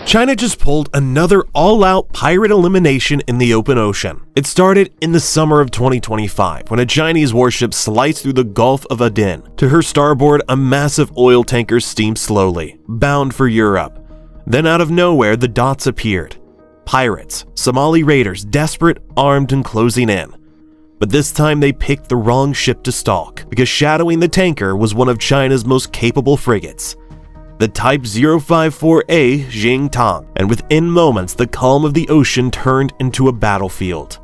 China just pulled another all-out pirate elimination in the open ocean. It started in the summer of 2025 when a Chinese warship sliced through the Gulf of Aden. To her starboard, a massive oil tanker steamed slowly, bound for Europe. Then out of nowhere, the dots appeared. Pirates, Somali raiders, desperate, armed, and closing in. But this time they picked the wrong ship to stalk, because shadowing the tanker was one of China's most capable frigates, the Type 054A Jingtang, and within moments the calm of the ocean turned into a battlefield.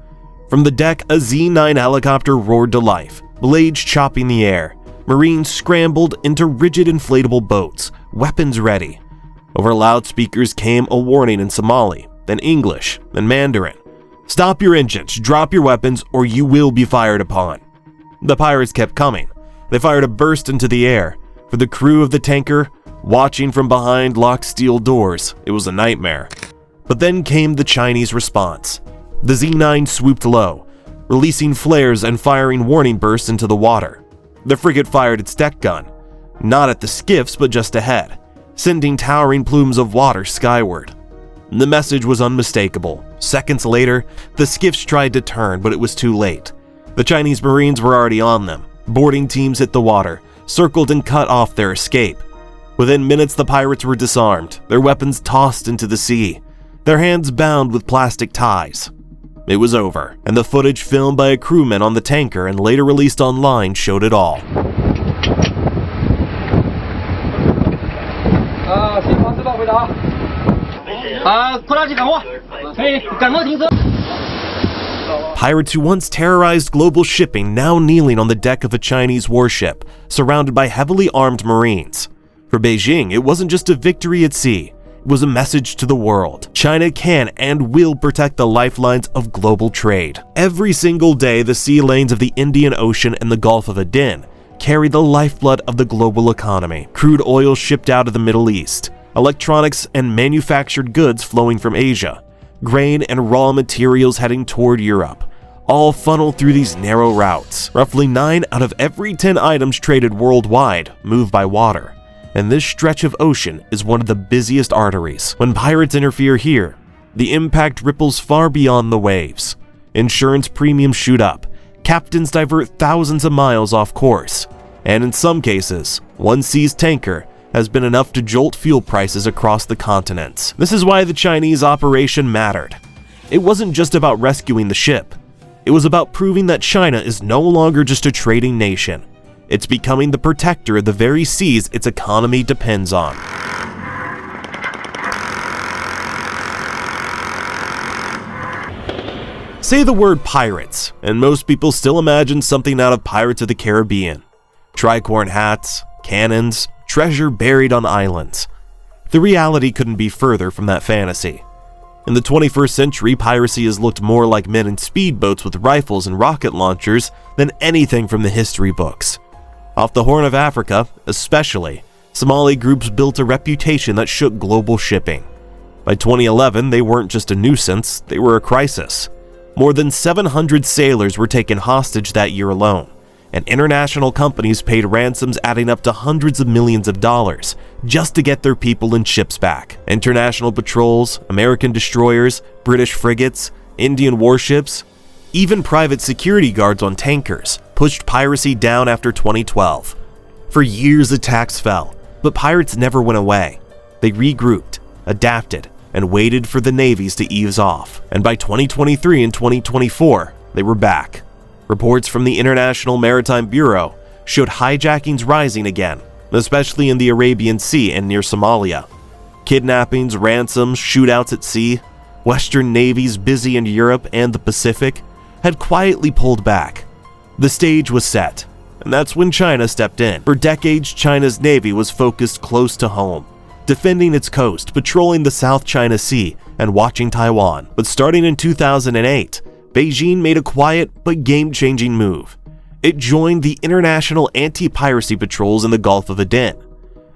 From the deck, a Z-9 helicopter roared to life, blades chopping the air. Marines scrambled into rigid inflatable boats, weapons ready. Over loudspeakers came a warning in Somali, then English, then Mandarin. Stop your engines, drop your weapons, or you will be fired upon. The pirates kept coming. They fired a burst into the air. For the crew of the tanker, watching from behind locked steel doors, it was a nightmare. But then came the Chinese response. The Z-9 swooped low, releasing flares and firing warning bursts into the water. The frigate fired its deck gun, not at the skiffs but just ahead, sending towering plumes of water skyward. The message was unmistakable. Seconds later, the skiffs tried to turn, but it was too late. The Chinese Marines were already on them. Boarding teams hit the water, circled and cut off their escape. Within minutes, the pirates were disarmed, their weapons tossed into the sea, their hands bound with plastic ties. It was over, and the footage filmed by a crewman on the tanker and later released online showed it all. Pirates who once terrorized global shipping now kneeling on the deck of a Chinese warship, surrounded by heavily armed Marines. For Beijing, it wasn't just a victory at sea, it was a message to the world. China can and will protect the lifelines of global trade. Every single day, the sea lanes of the Indian Ocean and the Gulf of Aden carry the lifeblood of the global economy. Crude oil shipped out of the Middle East, electronics and manufactured goods flowing from Asia, grain and raw materials heading toward Europe, all funnel through these narrow routes. Roughly 9 out of every 10 items traded worldwide move by water. And this stretch of ocean is one of the busiest arteries. When pirates interfere here, the impact ripples far beyond the waves. Insurance premiums shoot up, captains divert thousands of miles off course, and in some cases, one seized tanker has been enough to jolt fuel prices across the continents. This is why the Chinese operation mattered. It wasn't just about rescuing the ship. It was about proving that China is no longer just a trading nation. It's becoming the protector of the very seas its economy depends on. Say the word pirates, and most people still imagine something out of Pirates of the Caribbean. Tricorn hats, cannons, treasure buried on islands. The reality couldn't be further from that fantasy. In the 21st century, piracy has looked more like men in speedboats with rifles and rocket launchers than anything from the history books. Off the Horn of Africa, especially, Somali groups built a reputation that shook global shipping. By 2011, they weren't just a nuisance, they were a crisis. More than 700 sailors were taken hostage that year alone, and international companies paid ransoms adding up to hundreds of millions of dollars just to get their people and ships back. International patrols, American destroyers, British frigates, Indian warships, even private security guards on tankers pushed piracy down after 2012. For years, attacks fell, but pirates never went away. They regrouped, adapted, and waited for the navies to ease off. And by 2023 and 2024, they were back. Reports from the International Maritime Bureau showed hijackings rising again, especially in the Arabian Sea and near Somalia. Kidnappings, ransoms, shootouts at sea, Western navies busy in Europe and the Pacific had quietly pulled back. The stage was set, and that's when China stepped in. For decades, China's navy was focused close to home, defending its coast, patrolling the South China Sea, and watching Taiwan. But starting in 2008, Beijing made a quiet but game-changing move. It joined the international anti-piracy patrols in the Gulf of Aden.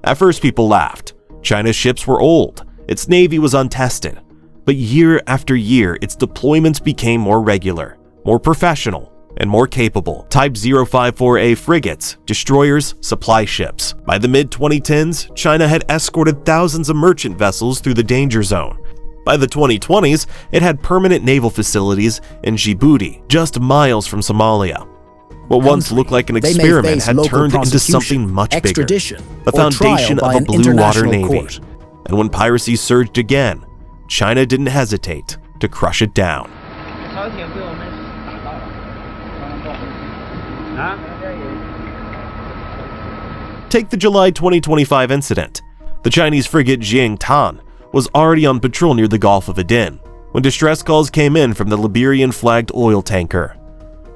At first, people laughed. China's ships were old, its navy was untested. But year after year, its deployments became more regular, more professional, and more capable Type 054A frigates, destroyers, supply ships. By the mid-2010s, China had escorted thousands of merchant vessels through the danger zone. By the 2020s, it had permanent naval facilities in Djibouti, just miles from Somalia. What once looked like an experiment had turned into something much bigger, the foundation of a blue water navy. And when piracy surged again, China didn't hesitate to crush it down. Take the July 2025 incident. The Chinese frigate Jiangtan was already on patrol near the Gulf of Aden when distress calls came in from the Liberian-flagged oil tanker.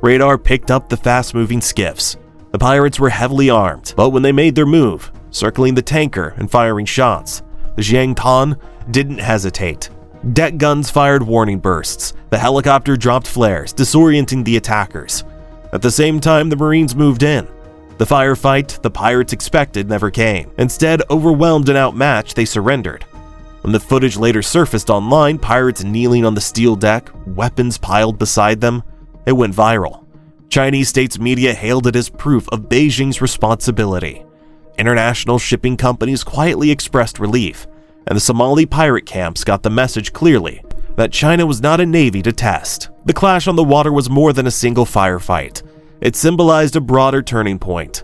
Radar picked up the fast-moving skiffs. The pirates were heavily armed, but when they made their move, circling the tanker and firing shots, the Jiangtan didn't hesitate. Deck guns fired warning bursts. The helicopter dropped flares, disorienting the attackers. At the same time, the Marines moved in. The firefight the pirates expected never came. Instead, overwhelmed and outmatched, they surrendered. When the footage later surfaced online, pirates kneeling on the steel deck, weapons piled beside them, it went viral. Chinese state's media hailed it as proof of Beijing's responsibility. International shipping companies quietly expressed relief, and the Somali pirate camps got the message clearly that China was not a navy to test. The clash on the water was more than a single firefight. It symbolized a broader turning point.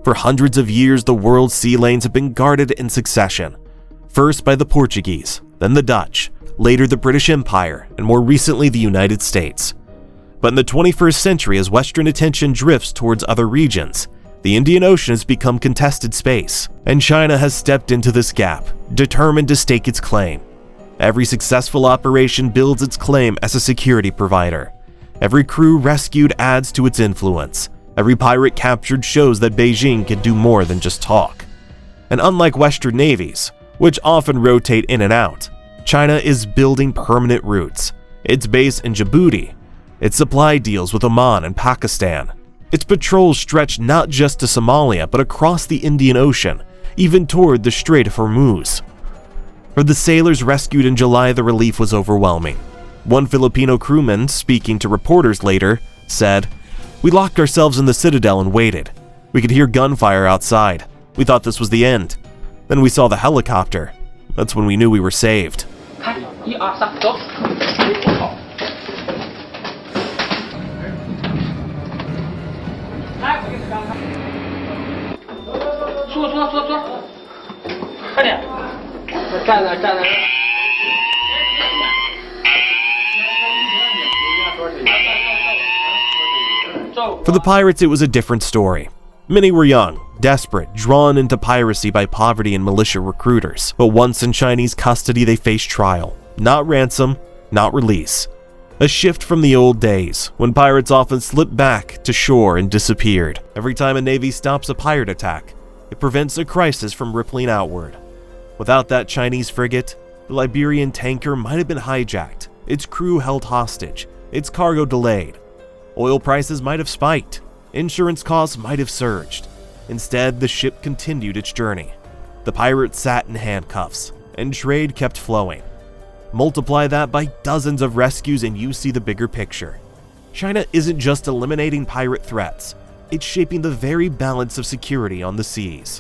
For hundreds of years, the world's sea lanes have been guarded in succession. First by the Portuguese, then the Dutch, later the British Empire, and more recently the United States. But in the 21st century, as Western attention drifts towards other regions, the Indian Ocean has become contested space, and China has stepped into this gap, determined to stake its claim. Every successful operation builds its claim as a security provider. Every crew rescued adds to its influence. Every pirate captured shows that Beijing can do more than just talk. And unlike Western navies, which often rotate in and out, China is building permanent roots. Its base in Djibouti, its supply deals with Oman and Pakistan. Its patrols stretch not just to Somalia, but across the Indian Ocean, even toward the Strait of Hormuz. For the sailors rescued in July, the relief was overwhelming. One Filipino crewman, speaking to reporters later, said, "We locked ourselves in the citadel and waited. We could hear gunfire outside. We thought this was the end. Then we saw the helicopter. That's when we knew we were saved." For the pirates, it was a different story. Many were young, desperate, drawn into piracy by poverty and militia recruiters. But once in Chinese custody, they faced trial. Not ransom, not release. A shift from the old days, when pirates often slipped back to shore and disappeared. Every time a navy stops a pirate attack, it prevents a crisis from rippling outward. Without that Chinese frigate, the Liberian tanker might have been hijacked, its crew held hostage, its cargo delayed. Oil prices might have spiked, insurance costs might have surged. Instead, the ship continued its journey. The pirates sat in handcuffs, and trade kept flowing. Multiply that by dozens of rescues and you see the bigger picture. China isn't just eliminating pirate threats, it's shaping the very balance of security on the seas.